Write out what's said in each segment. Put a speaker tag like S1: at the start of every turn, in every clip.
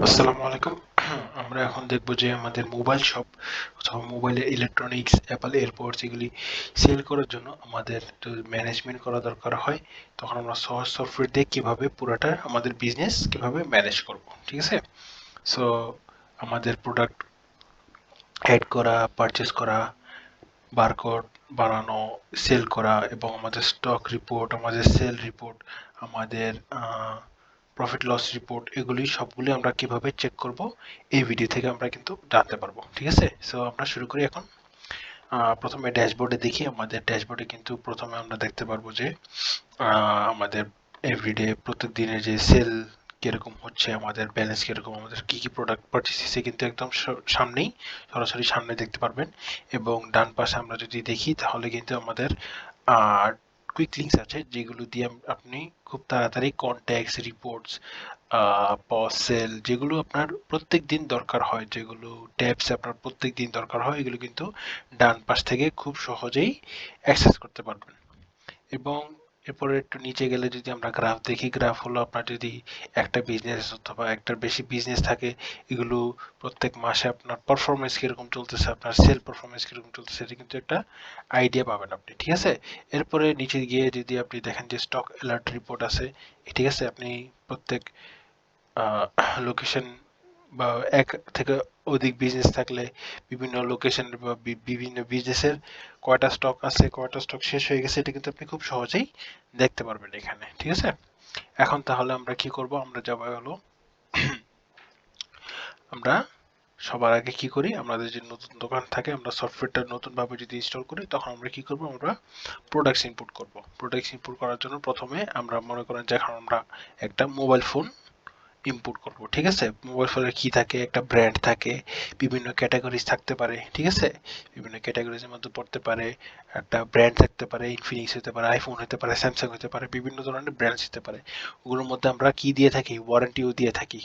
S1: আসসালামু আলাইকুম। আমরা এখন দেখব যে আমাদের মোবাইল শপ অথবা মোবাইলের ইলেকট্রনিক্স, অ্যাপল এয়ারপডস এগুলি সেল করার জন্য আমাদের ম্যানেজমেন্ট করা দরকার হয়। তখন আমরা সহজ সফটওয়্যার দিয়ে কিভাবে পুরাটা আমাদের বিজনেস কিভাবে ম্যানেজ করব, ঠিক আছে? সো আমাদের প্রোডাক্ট অ্যাড করা, পারচেস করা, বারকোড বানানো, সেল করা এবং আমাদের স্টক রিপোর্ট, আমাদের সেল রিপোর্ট, আমাদের প্রফিট লস রিপোর্ট এগুলি সবগুলি আমরা কিভাবে চেক করব এই ভিডিও থেকে আমরা কিন্তু জানতে পারবো, ঠিক আছে? সো আমরা শুরু করি এখন। প্রথমে ড্যাশবোর্ডে দেখি। আমাদের ড্যাশবোর্ডে কিন্তু প্রথমে আমরা দেখতে পারবো যে আমাদের এভরিডে প্রত্যেক দিনের যে সেল কিরকম হচ্ছে, আমাদের ব্যালেন্স কিরকম, আমাদের কি কি প্রোডাক্ট পারচেস হচ্ছে কিন্তু একদম সামনেই, সরাসরি সামনে দেখতে পারবেন। এবং ডান পাশে আমরা যদি দেখি তাহলে কিন্তু আমাদের কুইক লিঙ্কস আছে যেগুলো দিয়ে আপনি খুব তাড়াতাড়ি কন্ট্যাক্টস, রিপোর্টস, পজ সেল যেগুলো আপনার প্রত্যেক দিন দরকার হয়, যেগুলো ট্যাবস আপনার প্রত্যেক দিন দরকার হয়, এগুলো কিন্তু ডান পাশ থেকে খুব সহজেই অ্যাক্সেস করতে পারবেন। এবং এরপরে একটু নিচে গেলে যদি আমরা গ্রাফ দেখি, গ্রাফ হলো আপনার যদি একটা বিজনেস অথবা একটার বেশি বিজনেস থাকে, এগুলো প্রত্যেক মাসে আপনার পারফরমেন্স কিরকম চলতেছে, আপনার সেল পারফরমেন্স কিরকম চলতেছে, এটা কিন্তু একটা আইডিয়া পাবেন আপনি, ঠিক আছে? এরপরে নিচে গিয়ে যদি আপনি দেখেন যে স্টক অ্যালার্ট রিপোর্ট আছে, ঠিক আছে? আপনি প্রত্যেক লোকেশন বা এক থেকে অধিক বিজনেস থাকলে বিভিন্ন লোকেশন বা বিভিন্ন বিজনেসের কয়টা স্টক আছে, কয়টা স্টক শেষ হয়ে গেছে, এটা কিন্তু আপনি খুব সহজেই দেখতে পারবেন এখানে, ঠিক আছে? এখন তাহলে আমরা কি করব, আমরা যাবো হলো আমরা সবার আগে কি করি, আমাদের যে নতুন দোকান থাকে, আমরা সফটওয়্যারটা নতুন ভাবে যদি ইনস্টল করি তখন আমরা কি করব, আমরা প্রোডাক্টস ইনপুট করব। প্রোডাক্টস ইনপুট করার জন্য প্রথমে আমরা মনে করেন যে এখন আমরা একটা মোবাইল ফোন ইম্পোর্ট করব, ঠিক আছে? মোবাইল ফোনের কি থাকে, একটা ব্র্যান্ড থাকে, বিভিন্ন ক্যাটাগরিজ থাকতে পারে, ঠিক আছে? বিভিন্ন ক্যাটাগরিজের মধ্যে পড়তে পারে, একটা ব্র্যান্ড থাকতে পারে, ইনফিনিক্স হতে পারে, আইফোন হতে পারে, স্যামসাং হতে পারে, বিভিন্ন ধরনের ব্র্যান্ডস হতে পারে। ওগুলোর মধ্যে আমরা কি দিয়ে থাকি, ওয়ারেন্টিও দিয়ে থাকি,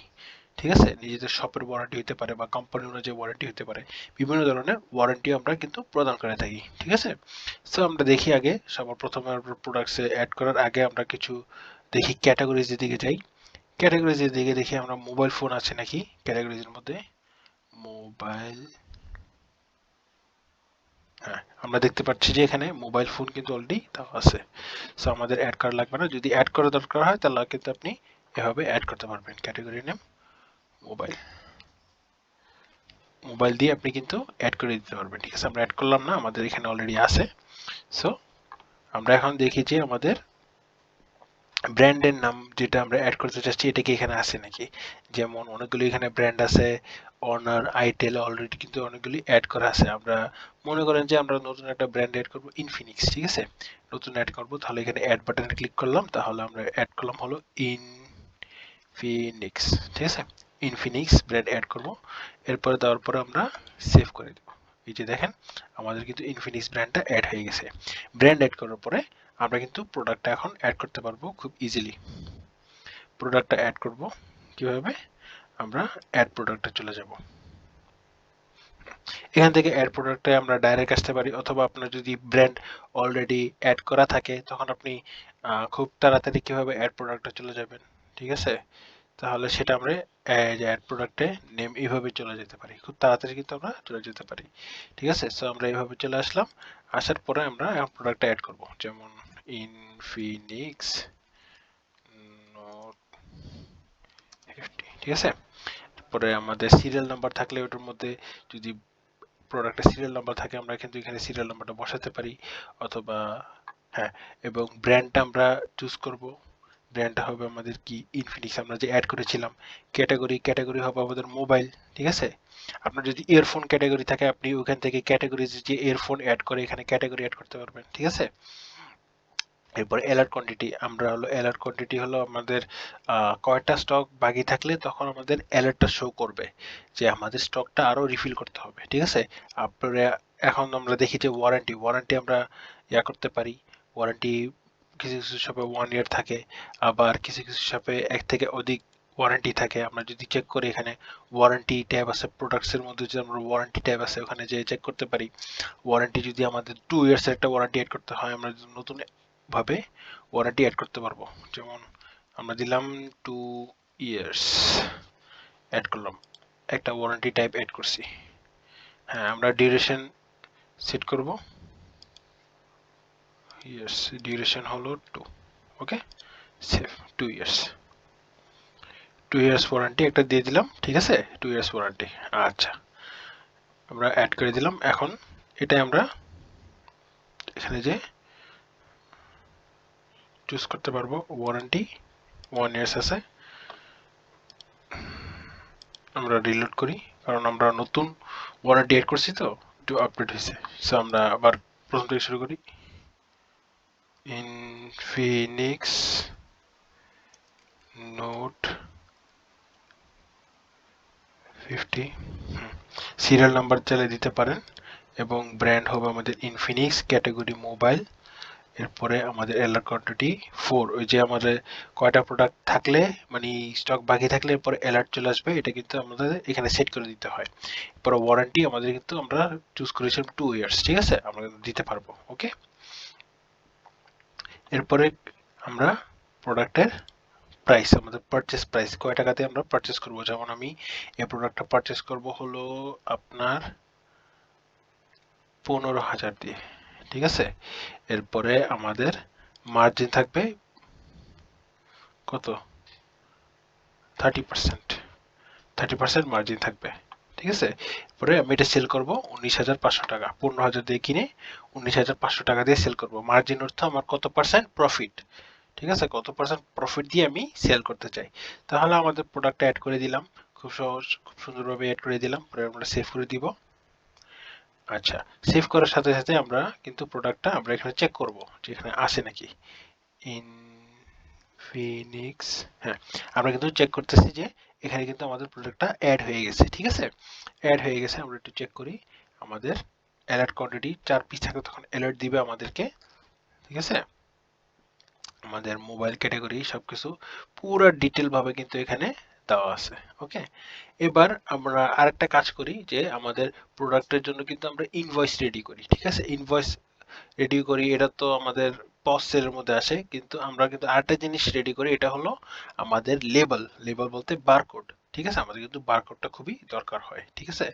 S1: ঠিক আছে? নিজেদের শপের ওয়ারেন্টি হতে পারে বা কোম্পানি অনুযায়ী ওয়ারেন্টি হতে পারে, বিভিন্ন ধরনের ওয়ারেন্টি আমরা কিন্তু প্রদান করে থাকি, ঠিক আছে? সো আমরা দেখি আগে সবার প্রথমে প্রোডাক্টসে অ্যাড করার আগে আমরা কিছু দেখি, ক্যাটাগরিজের দিকে যাই। ক্যাটাগরিজের দিকে দেখি আমরা মোবাইল ফোন আছে নাকি ক্যাটাগরিজের মধ্যে। মোবাইল, হ্যাঁ, আমরা দেখতে পাচ্ছি যে এখানে মোবাইল ফোন কিন্তু অলরেডি তাও আছে। সো আমাদের অ্যাড করা লাগবে না। যদি অ্যাড করা দরকার হয় তাহলে কিন্তু আপনি এভাবে অ্যাড করতে পারবেন, ক্যাটাগরি নেম মোবাইল, মোবাইল দিয়ে আপনি কিন্তু অ্যাড করে দিতে পারবেন, ঠিক আছে? আমরা অ্যাড করলাম না, আমাদের এখানে অলরেডি আছে। সো আমরা এখন দেখি যে আমাদের ব্র্যান্ডের নাম যেটা আমরা অ্যাড করতে চাচ্ছি এটা কি এখানে আছে নাকি। যেমন অনেকগুলি এখানে ব্র্যান্ড আছে, অনার, আইটেল, অলরেডি কিন্তু অনেকগুলি অ্যাড করা আছে। আমরা মনে করেন যে আমরা নতুন একটা ব্র্যান্ড অ্যাড করব, ইনফিনিক্স, ঠিক আছে? নতুন অ্যাড করব, তাহলে এখানে অ্যাড বাটনে ক্লিক করলাম, তাহলে আমরা অ্যাড করলাম হলো ইনফিনিক্স, ঠিক আছে? ইনফিনিক্স ব্র্যান্ড অ্যাড করব। এরপরে দেওয়ার পরে আমরা সেভ করে দেব। এই যে দেখেন আমাদের কিন্তু ইনফিনিক্স ব্র্যান্ডটা অ্যাড হয়ে গেছে। ব্র্যান্ড অ্যাড করার পরে আমরা কিন্তু প্রোডাক্টটা এখন অ্যাড করতে পারবো খুব ইজিলি। প্রোডাক্টটা অ্যাড করব কিভাবে, আমরা অ্যাড প্রোডাক্টে চলে যাব। এখান থেকে অ্যাড প্রোডাক্টে আমরা ডাইরেক্ট আসতে পারি, অথবা আপনার যদি ব্র্যান্ড অলরেডি অ্যাড করা থাকে তখন আপনি খুব তাড়াতাড়ি কিভাবে অ্যাড প্রোডাক্টে চলে যাবেন, ঠিক আছে? তাহলে সেটা আমরা অ্যাড প্রোডাক্টে নেম এইভাবে চলে যেতে পারি, খুব তাড়াতাড়ি কিন্তু আমরা চলে যেতে পারি, ঠিক আছে? সো আমরা এইভাবে চলে আসলাম। আসার পরে আমরা প্রোডাক্টটা অ্যাড করব, যেমন ইনফিনিক্স নোট 50, ঠিক আছে? পরে আমাদের সিরিয়াল নাম্বার থাকলে ওটার মধ্যে যদি প্রোডাক্টের সিরিয়াল নাম্বার থাকে আমরা কিন্তু এখানে সিরিয়াল নাম্বারটা বসাতে পারি, অথবা হ্যাঁ, এবং ব্র্যান্ডটা আমরা চুজ করব। ব্র্যান্ডটা হবে আমাদের কি, ইনফিনিক্স আমরা যে অ্যাড করেছিলাম। ক্যাটাগরি হবে আমাদের মোবাইল, ঠিক আছে? আপনার যদি ইয়ারফোন ক্যাটাগরি থাকে আপনি ওখান থেকে ক্যাটাগরি যে ইয়ারফোন অ্যাড করে এখানে ক্যাটাগরি অ্যাড করতে পারবেন, ঠিক আছে? এরপর অ্যালার্ট কোয়ান্টিটি, আমরা হলো অ্যালার্ট কোয়ান্টিটি হলো আমাদের কয়টা স্টক বাকি থাকলে তখন আমাদের অ্যালার্টটা শো করবে যে আমাদের স্টকটা আরো রিফিল করতে হবে, ঠিক আছে? আপনারা এখন আমরা দেখি যে ওয়ারেন্টি আমরা করতে পারি। ওয়ারেন্টি কিছু কিছু শপে 1 ইয়ার থাকে, আবার কিছু কিছু শপে 1 থেকে অধিক ওয়ারেন্টি থাকে। আমরা যদি চেক করি এখানে ওয়ারেন্টি ট্যাব আছে, প্রোডাক্টসের মধ্যে যে আমরা ওয়ারেন্টি ট্যাব আছে ওখানে যে চেক করতে পারি। ওয়ারেন্টি যদি আমাদের 2 ইয়ার্স একটা ওয়ারেন্টি অ্যাড করতে হয়, আমরা যদি নতুন ভাবে ওয়ারেন্টি অ্যাড করতে পারবো। যেমন আমরা দিলাম 2 ইয়ার্স, অ্যাড করলাম, একটা ওয়ারেন্টি টাইপ অ্যাড করছি। হ্যাঁ, আমরা ডিউরেশন সেট করব, ইয়ার্স, ডিউরেশন হলো 2। ওকে, সেভ 2 ইয়ার্স, 2 ইয়ার্স ওয়ারেন্টি একটা দিয়ে দিলাম, ঠিক আছে, 2 ইয়ার্স ওয়ারেন্টি। আচ্ছা, আমরা অ্যাড করে দিলাম। এখন এটাই আমরা এখানে যে চুজ করতে পারবো, ওয়ারেন্টি 1 ইয়ার্স আছে। আমরা রিলোড করি, কারণ আমরা নতুন ওয়ারেন্টি অ্যাড করছি তো, একটু আপডেট হয়েছে। সো আমরা আবার প্রথম থেকে শুরু করি। ইনফিনিক্স নোট 50, সিরিয়াল নাম্বার চালিয়ে দিতে পারেন, এবং ব্র্যান্ড হবে আমাদের ইনফিনিক্স, ক্যাটাগরি মোবাইল। এরপরে আমাদের অ্যালার্ট কোয়ান্টিটি 4, ওই যে আমাদের কয়টা প্রোডাক্ট থাকলে মানে স্টক বাকি থাকলে এরপরে অ্যালার্ট চলে আসবে, এটা কিন্তু আমাদের এখানে সেট করে দিতে হয়। এরপরে ওয়ারেন্টি আমাদের কিন্তু আমরা চুজ করেছিলাম 2 ইয়ার্স, ঠিক আছে, আমরা দিতে পারবো। ওকে, এরপরে আমরা প্রোডাক্টের প্রাইস, আমাদের পারচেস প্রাইস কয় টাকাতে আমরা পারচেস করব। যেমন আমি এই প্রোডাক্টটা পারচেস করব হলো আপনার 15,000 দিয়ে, ঠিক আছে। এরপরে আমাদের মার্জিন থাকবে কত, 30%, 30% মার্জিন থাকবে, ঠিক আছে। এরপরে আমি এটা সেল করব 19,500 টাকা, 15,000 দিয়ে কিনে 19,500 টাকা দিয়ে সেল করব। মার্জিন অর্থ আমার কত পার্সেন্ট প্রফিট, ঠিক আছে, কত পার্সেন্ট প্রফিট দিয়ে আমি সেল করতে চাই। তাহলে আমাদের প্রোডাক্টটা অ্যাড করে দিলাম, খুব সহজ, খুব সুন্দরভাবে অ্যাড করে দিলাম। পরে আমরা সেভ করে দিব। আচ্ছা, সেভ করার সাথে সাথে আমরা কিন্তু প্রোডাক্টটা আমরা এখানে চেক করব যে এখানে আসে নাকি। ইনফিনিক্স, হ্যাঁ, আমরা কিন্তু চেক করতেছি যে এখানে কিন্তু আমাদের প্রোডাক্টটা অ্যাড হয়ে গেছে, ঠিক আছে, অ্যাড হয়ে গেছে। আমরা একটু চেক করি, আমাদের অ্যালার্ট কোয়ান্টিটি 4 পিস থাকলে তখন অ্যালার্ট দিবে আমাদেরকে, ঠিক আছে। আমাদের মোবাইল ক্যাটাগরি সবকিছু পুরো ডিটেল ভাবে কিন্তু এখানে দেওয়া আছে। ওকে, এবার আমরা আরেকটা কাজ করি যে আমাদের প্রোডাক্টের জন্য কিন্তু আমরা ইনভয়েস রেডি করি, ঠিক আছে, ইনভয়েস রেডি করি, এটা তো আমাদের পজ সেলের মধ্যে আসে, কিন্তু আমরা কিন্তু আরেকটা জিনিস রেডি করি, এটা হলো আমাদের লেবেল, লেবেল বলতে বারকোড, ঠিক আছে, আমাদের কিন্তু বারকোডটা খুবই দরকার হয়, ঠিক আছে।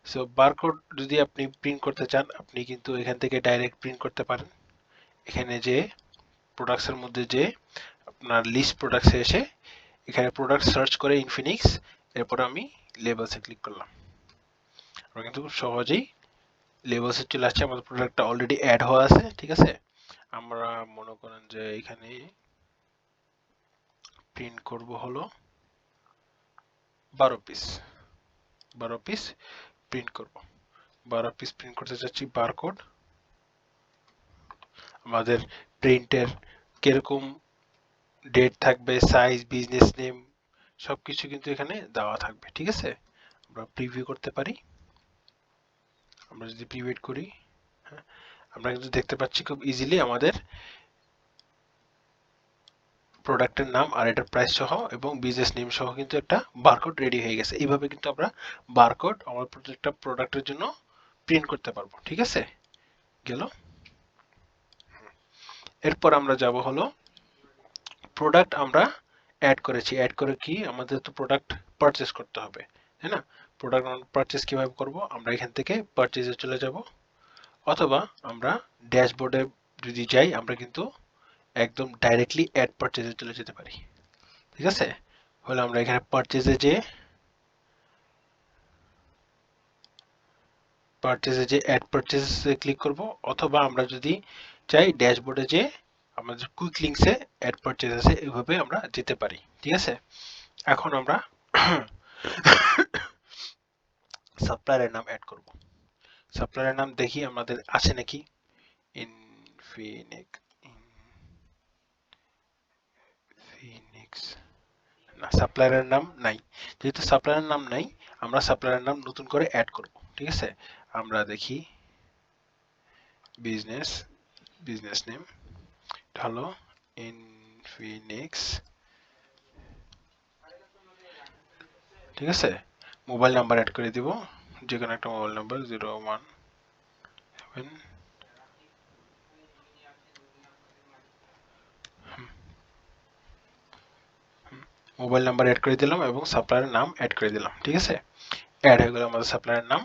S1: সো বারকোড যদি আপনি প্রিন্ট করতে চান, আপনি কিন্তু এখান থেকে ডাইরেক্ট প্রিন্ট করতে পারেন। এখানে যে প্রোডাক্টসের মধ্যে যে আপনার লিস্ট প্রোডাক্টসে এসে এখানে প্রোডাক্ট সার্চ করে ইনফিনিক্স, এরপর আমি লেবেলসে ক্লিক করলাম, আমরা কিন্তু খুব সহজেই লেবেলসে চলে আসছে, আমাদের প্রোডাক্টটা অলরেডি অ্যাড হওয়া আছে, ঠিক আছে। আমরা মনে করেন যে এখানে প্রিন্ট করব হলো 12 পিস, 12 পিস প্রিন্ট করব, 12 পিস প্রিন্ট করতে চাচ্ছি। বারকোড, আমাদের প্রিন্টের কিরকম ডেট থাকবে, সাইজ, বিজনেস নেম, সবকিছু কিন্তু এখানে দেওয়া থাকবে, ঠিক আছে। আমরা প্রিভিউ করতে পারি, আমরা যদি প্রিভিউ করি, হ্যাঁ, আমরা কিন্তু দেখতে পাচ্ছি খুব ইজিলি আমাদের প্রোডাক্টের নাম আর এটার প্রাইস সহ এবং বিজনেস নেম সহ কিন্তু একটা বারকোড রেডি হয়ে গেছে। এইভাবে কিন্তু আমরা বারকোড আমার প্রত্যেকটা প্রোডাক্টের জন্য প্রিন্ট করতে পারবো, ঠিক আছে, গেল। এরপর আমরা যাব হলো প্রোডাক্ট আমরা অ্যাড করেছি, অ্যাড করে কি আমাদের তো প্রোডাক্ট পারচেস করতে হবে, তাই না। প্রোডাক্ট পারচেস কিভাবে করব, আমরা এখান থেকে পারচেসে চলে যাব, অথবা আমরা ড্যাশবোর্ডে যদি যাই, আমরা কিন্তু একদম ডাইরেক্টলি অ্যাড পারচেসে চলে যেতে পারি, ঠিক আছে। হলে আমরা এখানে পারচেজে যে অ্যাড পারচেজে ক্লিক করব, অথবা আমরা যদি চাই ড্যাশবোর্ডে যে আমাদের কুইক লিঙ্কসে অ্যাড পারচেজ আছে, এভাবে আমরা যেতে পারি, ঠিক আছে। এখন আমরা সাপ্লায়ারের নাম অ্যাড করব, সাপ্লায়ারের নাম দেখি আমাদের আছে নাকি। ইনফিনিক্স, ইনফিনিক্স, না, সাপ্লায়ারের নাম নাই। যেহেতু সাপ্লায়ারের নাম নাই, আমরা সাপ্লায়ারের নাম নতুন করে অ্যাড করব, ঠিক আছে। আমরা দেখি বিজনেস, বিজনেস নেম হলো ইনফিনিক্স, ঠিক আছে। মোবাইল নাম্বার অ্যাড করে দিব, যে কোনো একটা mobile number 017, mobile number add করে দিলাম এবং সাপ্লায়ারের নাম অ্যাড করে দিলাম। ঠিক আছে, অ্যাড হয়ে গেল আমাদের সাপ্লায়ারের নাম।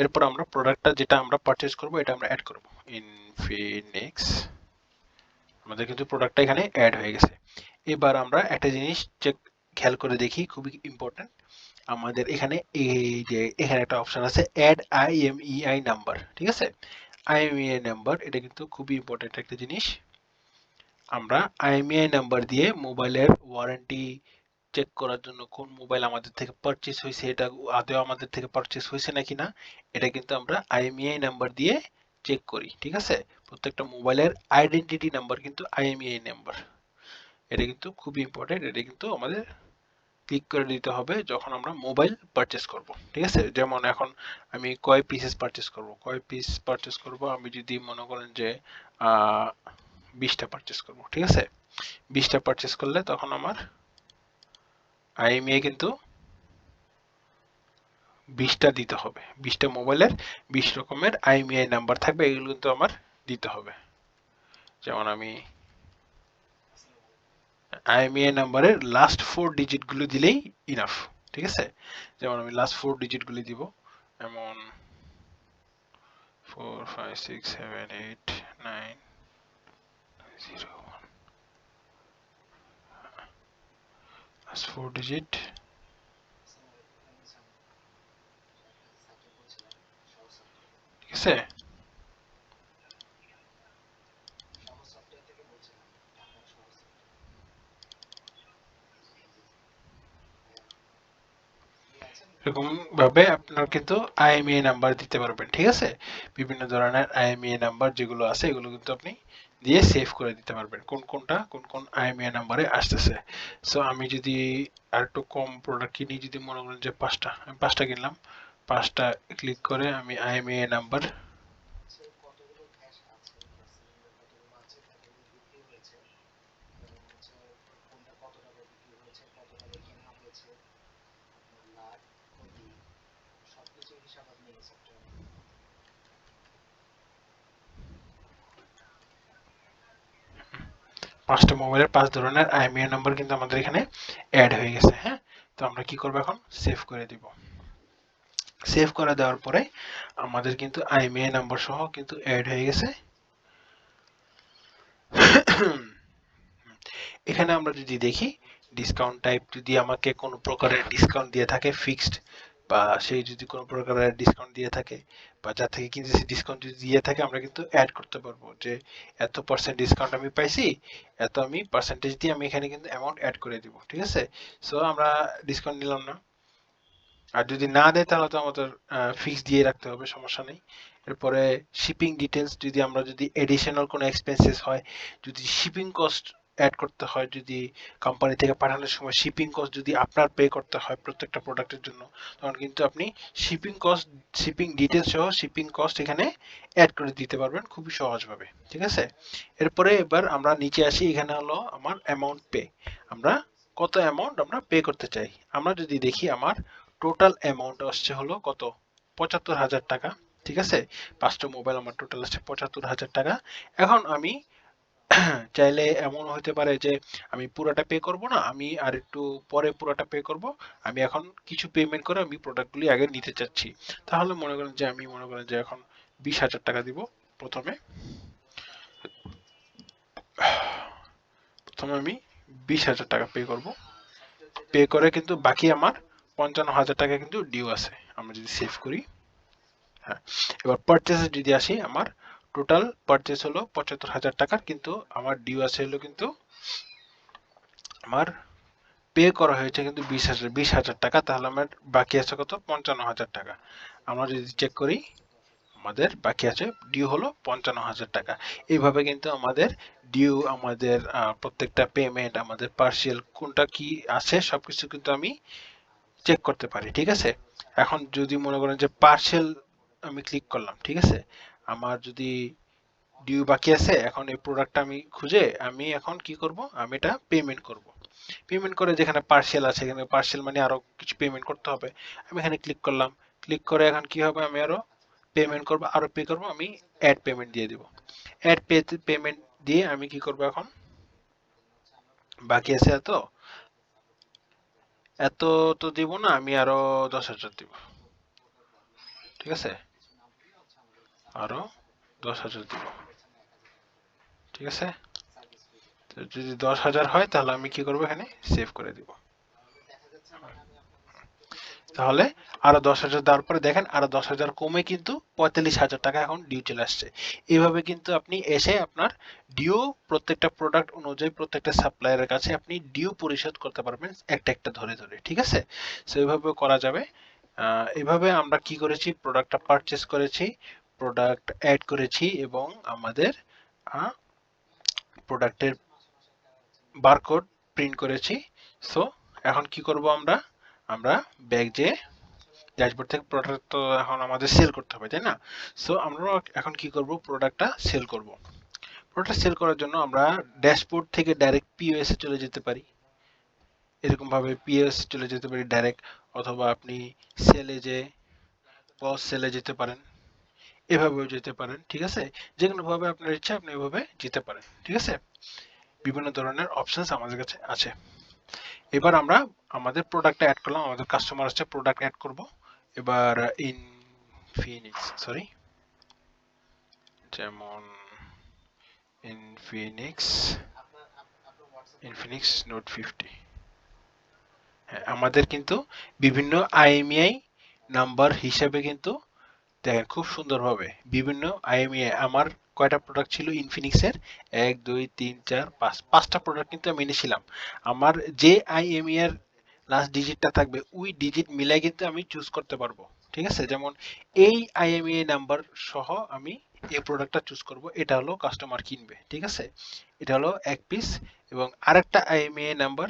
S1: এরপর আমরা প্রোডাক্টটা যেটা আমরা পারচেজ করব এটা আমরা অ্যাড করব ইনফিনিক্স। আমাদের কিন্তু প্রোডাক্টটা এখানে অ্যাড হয়ে গেছে। এবার আমরা একটা জিনিস খেয়াল করে দেখি, খুবই ইম্পর্টেন্ট। আমাদের এখানে এই যে এখানে একটা অপশন আছে অ্যাড আইএমইআই নাম্বার। ঠিক আছে, আইএমইআই নাম্বার এটা কিন্তু খুবই ইম্পর্টেন্ট একটা জিনিস। আমরা আইএমইআই নাম্বার দিয়ে মোবাইলের ওয়ারেন্টি চেক করার জন্য কোন মোবাইল আমাদের থেকে পারচেজ হয়েছে, এটা আদৌ আমাদের থেকে পারচেজ হয়েছে নাকি না, এটা কিন্তু আমরা আইএমইআই নাম্বার দিয়ে চেক করি। ঠিক আছে, প্রত্যেকটা মোবাইলের আইডেন্টিটি নাম্বার কিন্তু আইএমইআই নাম্বার। এটা কিন্তু খুবই ইম্পর্টেন্ট, এটা কিন্তু আমাদের ক্লিক করে দিতে হবে যখন আমরা মোবাইল পারচেস করব। ঠিক আছে, যেমন এখন আমি কয় পিসেস পারচেস করব, কয় পিস পারচেস করব, আমি যদি মনে করেন যে 20টা পারচেস করব। ঠিক আছে, 20টা পারচেস করলে তখন আমার আইএমইআই কিন্তু 20টা দিতে হবে। 20টা মোবাইলের 20 রকমের আইএমইআই নাম্বার থাকবে, এগুলো কিন্তু আমার দিতে হবে। যেমন আমি আইএমইআই নাম্বারের লাস্ট 4 ডিজিট গুলো দিলেই ইনাফ। ঠিক আছে, যেমন আমি লাস্ট 4 ডিজিট গুলি দিব, এমন 4 5 6 7 8 9 0 1, লাস্ট 4 ডিজিট। ঠিক আছে, এরকম ভাবে আপনার কিন্তু আইএমইআই নাম্বার দিতে পারবেন। ঠিক আছে, বিভিন্ন ধরনের আইএমইআই নাম্বার যেগুলো আছে এগুলো কিন্তু আপনি দিয়ে সেভ করে দিতে পারবেন কোন কোন আইএমইআই নাম্বারে আসতেছে। সো আমি যদি আর একটু কম প্রোডাক্ট কিনি, যদি মনে করেন যে 5টা, আমি 5টা কিনলাম, 5টা ক্লিক করে আমি আইএমইআই নাম্বার পাঁচটা মোবাইলের 5 ধরনের আইএমইআই নাম্বার কিন্তু আমাদের এখানে অ্যাড হয়ে গেছে। হ্যাঁ, তো আমরা কি করবো এখন, সেভ করে দিব। সেভ করে দেওয়ার পরে আমাদের কিন্তু আইএমইআই নাম্বার সহ কিন্তু অ্যাড হয়ে গেছে। এখানে আমরা যদি দেখি ডিসকাউন্ট টাইপ, যদি আমাকে কোনো প্রকারের ডিসকাউন্ট দিয়ে থাকে ফিক্সড, বা সেই যদি কোনো প্রকারের ডিসকাউন্ট দিয়ে থাকে বা যা থেকে কিনতেছি ডিসকাউন্ট যদি দিয়ে থাকে, আমরা কিন্তু অ্যাড করতে পারবো যে এত পার্সেন্ট ডিসকাউন্ট আমি পাইছি, এত আমি পার্সেন্টেজ দিয়ে আমি এখানে কিন্তু অ্যামাউন্ট অ্যাড করে দিব। ঠিক আছে, সো আমরা ডিসকাউন্ট নিলাম না, আর যদি না দেয় তাহলে তো আমাদের ফিক্স দিয়ে রাখতে হবে, সমস্যা নেই। এরপরে শিপিং ডিটেলস, যদি আমরা যদি এডিশনাল কোনো এক্সপেন্সেস হয়, যদি শিপিং কস্ট অ্যাড করতে হয়, যদি কোম্পানি থেকে পাঠানোর সময় শিপিং কস্ট যদি আপনার পে করতে হয় প্রত্যেকটা প্রোডাক্টের জন্য, তখন কিন্তু আপনি শিপিং কস্ট, শিপিং ডিটেলস সহ শিপিং কস্ট এখানে অ্যাড করে দিতে পারবেন খুবই সহজভাবে। ঠিক আছে, এরপরে এবার আমরা নিচে আসি, এখানে হলো আমার অ্যামাউন্ট পে, আমরা কত অ্যামাউন্ট আমরা পে করতে চাই। আমরা যদি দেখি আমার টোটাল অ্যামাউন্ট আসছে হলো কত, 75,000 টাকা। ঠিক আছে, 5টা মোবাইল আমার টোটাল আসছে 75,000 টাকা। এখন আমি চাইলে এমন হতে পারে যে আমি পুরোটা পে করব না, আমি আর একটু পরে পুরোটা পে করব, আমি এখন কিছু পেমেন্ট করে আমি প্রোডাক্টগুলি আগে নিতে চাচ্ছি। তাহলে মনে করেন যে আমি মনে করেন যে এখন 20,000 টাকা দিব প্রথমে। প্রথমে আমি 20,000 টাকা পে করব, পে করে কিন্তু বাকি আমার 55,000 টাকা কিন্তু ডিউ আছে। আমরা যদি সেভ করি, হ্যাঁ, এবার পারচেসে যদি আসি, আমার টোটাল পারচেস হলো 75,000 টাকার, কিন্তু আমার ডিউ আছে হলো কিন্তু আমার পে করা হয়েছে কিন্তু 20,000 টাকা, তাহলে আমার বাকি আছে কত, 55,000 টাকা। আমরা যদি চেক করি আমাদের বাকি আছে ডিউ হলো 55,000 টাকা। এইভাবে কিন্তু আমাদের ডিউ, আমাদের প্রত্যেকটা পেমেন্ট, আমাদের পার্সিয়াল কোনটা কি আছে সবকিছু কিন্তু আমি চেক করতে পারি। ঠিক আছে, এখন যদি মনে করেন যে পার্সেল আমি ক্লিক করলাম, ঠিক আছে, আমার যদি ডিউ বাকি আছে, এখন এই প্রোডাক্টটা আমি খুঁজে আমি এখন কি করব, আমি এটা পেমেন্ট করব। পেমেন্ট করে যেখানে পার্সেল আছে, এখানে পার্সেল মানে আরো কিছু পেমেন্ট করতে হবে, আমি এখানে ক্লিক করলাম। ক্লিক করে এখন কি হবে, আমি আরো পেমেন্ট করব, আরো পে করব, আমি অ্যাড পেমেন্ট দিয়ে দিব। অ্যাড পেমেন্ট দিয়ে আমি কি করব, এখন বাকি আছে এত, এত তো দিব না, আমি আরো 10,000 দিব, ঠিক আছে, আরো 10,000 দিব, ঠিক আছে। তো যদি 10,000 হয় তাহলে আমি কি করবো, এখানে সেভ করে দিব। তাহলে আরো 10,000 দেওয়ার পরে দেখেন আরো 10,000 কমে কিন্তু 45,000 টাকা এখন ডিউ চলে আসছে। এইভাবে কিন্তু আপনি এসে আপনার ডিউ প্রত্যেকটা প্রোডাক্ট অনুযায়ী প্রত্যেকটা সাপ্লায়ারের কাছে আপনি ডিউ পরিশোধ করতে পারবেন একটা একটা ধরে ধরে, ঠিক আছে। সো এইভাবে করা যাবে। এভাবে আমরা কি করেছি, প্রোডাক্টটা পারচেস করেছি, প্রোডাক্ট অ্যাড করেছি এবং আমাদের প্রোডাক্টের বারকোড প্রিন্ট করেছি। সো এখন কি করব আমরা, আমরা ব্যাগ যে ড্যাশবোর্ড থেকে প্রোডাক্ট তো এখন আমাদের সেল করতে হবে, তাই না? সো আমরা এখন কি করব, প্রোডাক্টটা সেল করব। প্রোডাক্টটা সেল করার জন্য আমরা ড্যাশবোর্ড থেকে ডাইরেক্ট পিওএস এ চলে যেতে পারি, এরকম ভাবে পিওএস চলে যেতে পারি ডাইরেক্ট, অথবা আপনি সেলে যে পজ সেলে যেতে পারেন, এভাবেও যেতে পারেন, ঠিক আছে। যে কোনো ভাবে আপনার ইচ্ছা আপনি এভাবে যেতে পারেন, ঠিক আছে। বিভিন্ন ধরনের অপশনস আমাদের কাছে আছে। এবার আমরা আমাদের প্রোডাক্টটা অ্যাড করলাম, আমাদের কাস্টমার আসছে, প্রোডাক্ট অ্যাড করব। এবার ইনফিনিক্স, সরি, যেমন ইনফিনিক্স ইনফিনিক্স নোট 50। হ্যাঁ, আমাদের কিন্তু বিভিন্ন আইএমইআই নাম্বার হিসেবে কিন্তু দেখেন খুব সুন্দরভাবে বিভিন্ন আইএমইআই আমার কয়টা প্রোডাক্ট ছিল ইনফিনিক্সের, 1 2 3 4 5, 5টা প্রোডাক্ট কিন্তু আমি এনেছিলাম। আমার যে আইএমইআই এর লাস্ট ডিজিটটা থাকবে ওই ডিজিট মিলাই কিন্তু আমি চুজ করতে পারবো, ঠিক আছে। যেমন এই আইএমইআই নাম্বার সহ আমি এই প্রোডাক্টটা চুজ করব, এটা হলো কাস্টমার কিনবে, ঠিক আছে। এটা হলো এক পিস, এবং আরেকটা আইএমইআই নাম্বার,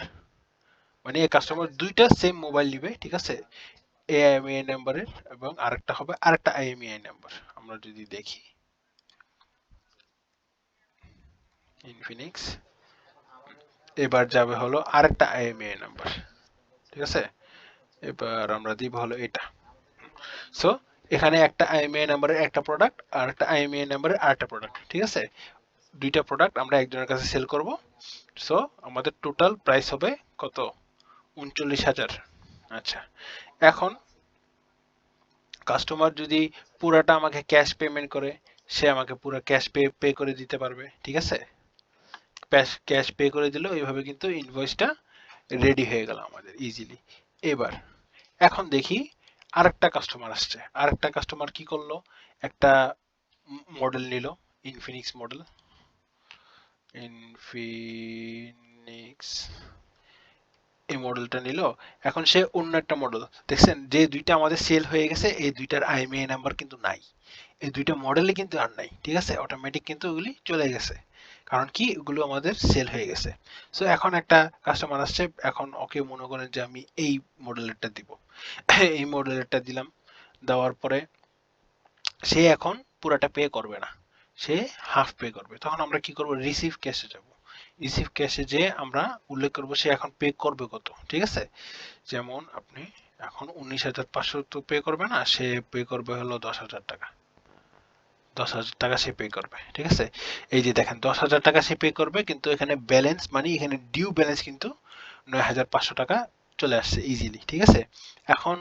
S1: মানে এই কাস্টমার দুইটা সেম মোবাইল নিবে, ঠিক আছে। এই আইএমইআই নাম্বারের এবং আরেকটা হবে আরেকটা আইএমইআই নাম্বার। আমরা যদি দেখি ইনফিনিক্স, এবার যাবে হলো আরেকটা আইএমইআই নাম্বার, ঠিক আছে। এবার আমরা দিব হলো এটা। সো এখানে একটা আইএমইআই নাম্বারের একটা প্রোডাক্ট আর একটা আইএমইআই নাম্বারের আরেকটা প্রোডাক্ট, ঠিক আছে। দুইটা প্রোডাক্ট আমরা একজনের কাছে সেল করব। সো আমাদের টোটাল প্রাইস হবে কত, 39,000। আচ্ছা, এখন কাস্টমার যদি পুরাটা আমাকে ক্যাশ পেমেন্ট করে, সে আমাকে পুরো ক্যাশ পে করে দিতে পারবে, ঠিক আছে। ক্যাশ পে করে দিল, এইভাবে কিন্তু ইনভয়েসটা রেডি হয়ে গেল আমাদের ইজিলি। এবার এখন দেখি আরেকটা কাস্টমার আসছে, আরেকটা কাস্টমার কি করলো, একটা মডেল নিল, ইনফিনিক্স মডেল, ইনফিনিক্স এই মডেলটা নিল। এখন সে অন্য একটা মডেল দেখছেন, যে দুইটা আমাদের সেল হয়ে গেছে এই দুইটার আইএমইআই নাম্বার কিন্তু নাই, এই দুইটা মডেলে কিন্তু আর নাই, ঠিক আছে। অটোমেটিক কিন্তু ওগুলি চলে গেছে, কারণ কি ওগুলো আমাদের সেল হয়ে গেছে। সো এখন একটা কাস্টমার আসছে, এখন ওকে মনে করেন যে আমি এই মডেলেরটা দিব, এই মডেলেরটা দিলাম, দেওয়ার পরে সে এখন পুরাটা পে করবে না, সে হাফ পে করবে। তখন আমরা কি করব, রিসিভ ক্যাশে যাব। রিসিভ ক্যাশে যে আমরা উল্লেখ করব সে এখন পে করবে কত, ঠিক আছে। যেমন আপনি এখন 19,500 তো পে করবে না, সে পে করবে হলো 10,000 টাকা, 10,000 টাকা সে পে করবে, ঠিক আছে। এই যে দেখেন 10,000 টাকা সে পে করবে, কিন্তু এখানে ব্যালেন্স মানে এখানে ডিউ ব্যালেন্স কিন্তু 9,500 টাকা চলে আসছে ইজিলি, ঠিক আছে। এখন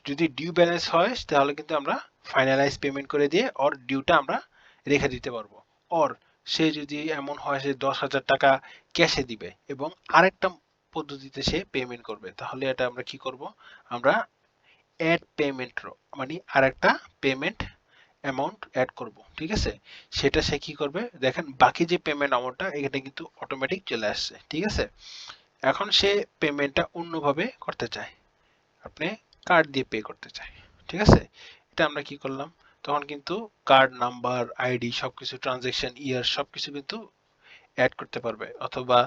S1: যদি ডিউ ব্যালেন্স হয় তাহলে কিন্তু আমরা ফাইনালাইজ পেমেন্ট করে দিয়ে ওর ডিউটা আমরা রেখে দিতে পারবো। ওর সে যদি এমন হয় সে 10,000 টাকা ক্যাশে দিবে এবং আরেকটা পদ্ধতিতে সে পেমেন্ট করবে, তাহলে এটা আমরা কি করব, আমরা অ্যাড পেমেন্ট মানে আরেকটা পেমেন্ট অ্যামাউন্ট অ্যাড করব, ঠিক আছে। সেটা সে কি করবে, দেখেন বাকি যে পেমেন্ট অ্যামাউন্টটা এখানে কিন্তু অটোমেটিক চলে আসছে, ঠিক আছে। এখন সে পেমেন্টটা অন্যভাবে করতে চায়, আপনি কার্ড দিয়ে পে করতে চায়, ঠিক আছে। এটা আমরা কি করলাম, তখন কিন্তু কার্ড নাম্বার, আইডি, সবকিছু, ট্রানজেকশন ইয়ার সবকিছু কিন্তু অ্যাড করতে পারবে, অথবা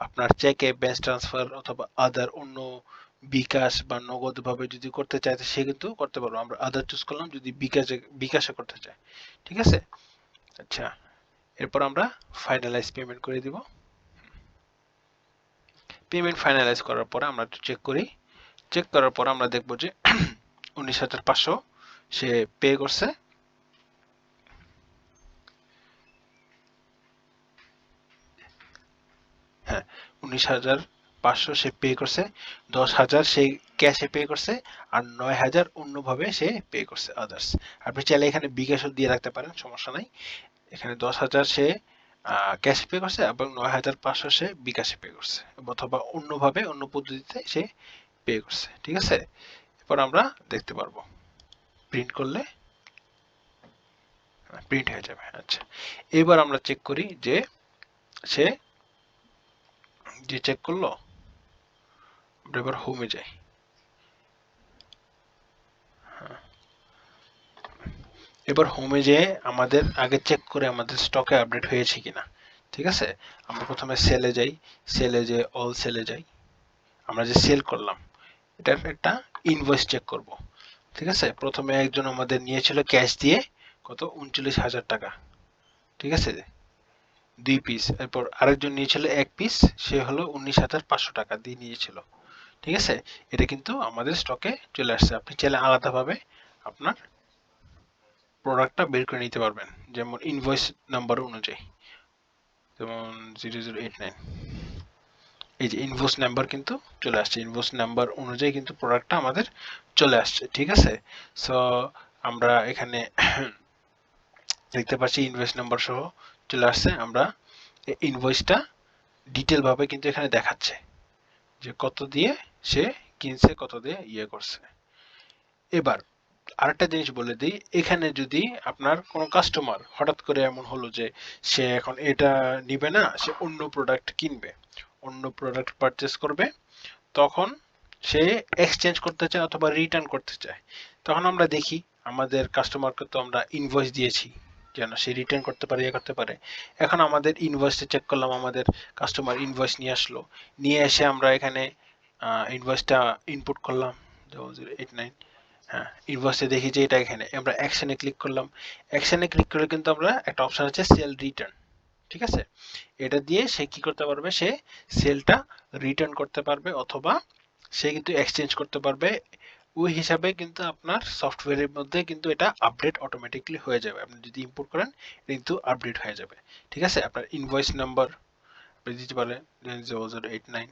S1: আপনার চেকে, ব্যাংক ট্রান্সফার অথবা আদার অন্য বিকাশ বা নগদ ভাবে যদি করতে চায় সে কিন্তু করতে পারবো। আমরা আদার চুজ করলাম যদি বিকাশে করতে চায়, ঠিক আছে। আচ্ছা, এরপর আমরা ফাইনালাইজ পেমেন্ট করে দিব। পেমেন্ট ফাইনালাইজ করার পরে আমরা একটু চেক করি, চেক করার পর আমরা দেখব যে 19,500 সে পে করছে। হ্যাঁ, 19,000 500 সে পে করছে, 10,000 সে ক্যাশে পে করছে, আর 9,000 অন্যভাবে সে পে করছে আদার্স। আপনি চাইলে এখানে বিকাশও দিয়ে রাখতে পারেন, সমস্যা নাই। এখানে 10,000 সে ক্যাশে পে করছে এবং 9,500 সে বিকাশে পে করছে, অথবা অন্যভাবে অন্য পদ্ধতিতে সে পে করছে। ঠিক আছে, এরপর আমরা দেখতে পারবো প্রিন্ট করলে প্রিন্ট হয়ে যাবে। আচ্ছা, এবার আমরা চেক করি যে সে যে চেক করলো। আমরা এবার হোমে যাই। এবার হোমে যেয়ে আমাদের আগে চেক করে আমাদের স্টকে আপডেট হয়েছে কিনা। ঠিক আছে, আমরা প্রথমে সেলে যাই, সেলে যে অল সেলে যাই, আমরা যে সেল করলাম এটার একটা ইনভয়েস চেক করব। ঠিক আছে, প্রথমে একজন আমাদের নিয়েছিল ক্যাশ দিয়ে কত 39,000 টাকা। ঠিক আছে, 2 পিস। এরপর আরেকজন নিয়েছিল 1 পিস, সে হলো 19,500 টাকা দিয়ে নিয়েছিল। ঠিক আছে, এটা কিন্তু আমাদের স্টকে চলে আসছে। আপনি চাইলে আলাদাভাবে আপনার প্রোডাক্টটা বের করে নিতে পারবেন, যেমন ইনভয়েস নাম্বার অনুযায়ী, যেমন 0089। এই যে ইনভয়েস নাম্বার কিন্তু চলে আসছে, ইনভয়েস নাম্বার অনুযায়ী কিন্তু প্রোডাক্টটা আমাদের চলে আসছে। ঠিক আছে, সো আমরা এখানে দেখতে পাচ্ছি ইনভয়েস নাম্বার সহ চলে আসছে। আমরা ইনভয়েসটা ডিটেল ভাবে কিন্তু এখানে দেখাচ্ছে যে কত দিয়ে সে কিনছে, কত দিয়ে ইয়ে করছে। এবার আরেকটা জিনিস বলে দিই, এখানে যদি আপনার কোনো কাস্টমার হঠাৎ করে এমন হলো যে সে এখন এটা নিবে না, সে অন্য প্রোডাক্ট কিনবে, অন্য প্রোডাক্ট পারচেস করবে, তখন সে এক্সচেঞ্জ করতে চায় অথবা রিটার্ন করতে চায়, তখন আমরা দেখি আমাদের কাস্টমারকে তো আমরা ইনভয়েস দিয়েছি যেন সে রিটার্ন করতে পারে, ইয়ে করতে পারে। এখন আমাদের ইনভয়েসটা চেক করলাম, আমাদের কাস্টমার ইনভয়েস নিয়ে আসলো, নিয়ে এসে আমরা এখানে ইনভয়েসটা ইনপুট করলাম 0089। হ্যাঁ, ইনভয়েসে দেখি যে এটা এখানে, আমরা অ্যাকশনে ক্লিক করলাম। অ্যাকশনে ক্লিক করলে কিন্তু আমরা একটা অপশন আছে সেল রিটার্ন। ঠিক আছে, এটা দিয়ে সে কি করতে পারবে, সে সেলটা রিটার্ন করতে পারবে অথবা সে কিন্তু এক্সচেঞ্জ করতে পারবে। ওই হিসাবে কিন্তু আপনার সফটওয়্যারের মধ্যে কিন্তু এটা আপডেট অটোমেটিকলি হয়ে যাবে। আপনি যদি ইম্পোর্ট করেন কিন্তু আপডেট হয়ে যাবে। ঠিক আছে, আপনার ইনভয়েস নাম্বার আপনি দিতে পারেন 0089।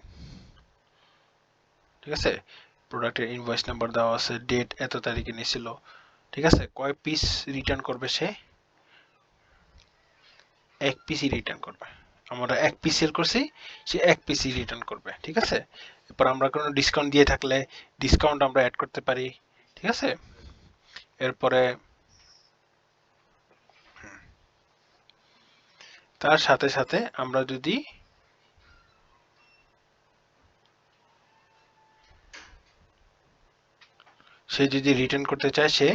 S1: ঠিক আছে, প্রোডাক্টের ইনভয়েস নাম্বার দেওয়া আছে, ডেট এত তারিখে নিয়েছিল। ঠিক আছে, কয় পিস রিটার্ন করবে, সে 1 পিসই রিটার্ন করবে। আমরা 1 পিস সেল করছি, সে 1 পিসই রিটার্ন করবে। ঠিক আছে, এরপর আমরা কোনো ডিসকাউন্ট দিয়ে থাকলে ডিসকাউন্ট আমরা অ্যাড করতে পারি। ঠিক আছে, এরপরে তার সাথে সাথে আমরা যদি সে যদি রিটার্ন করতে চায়, সে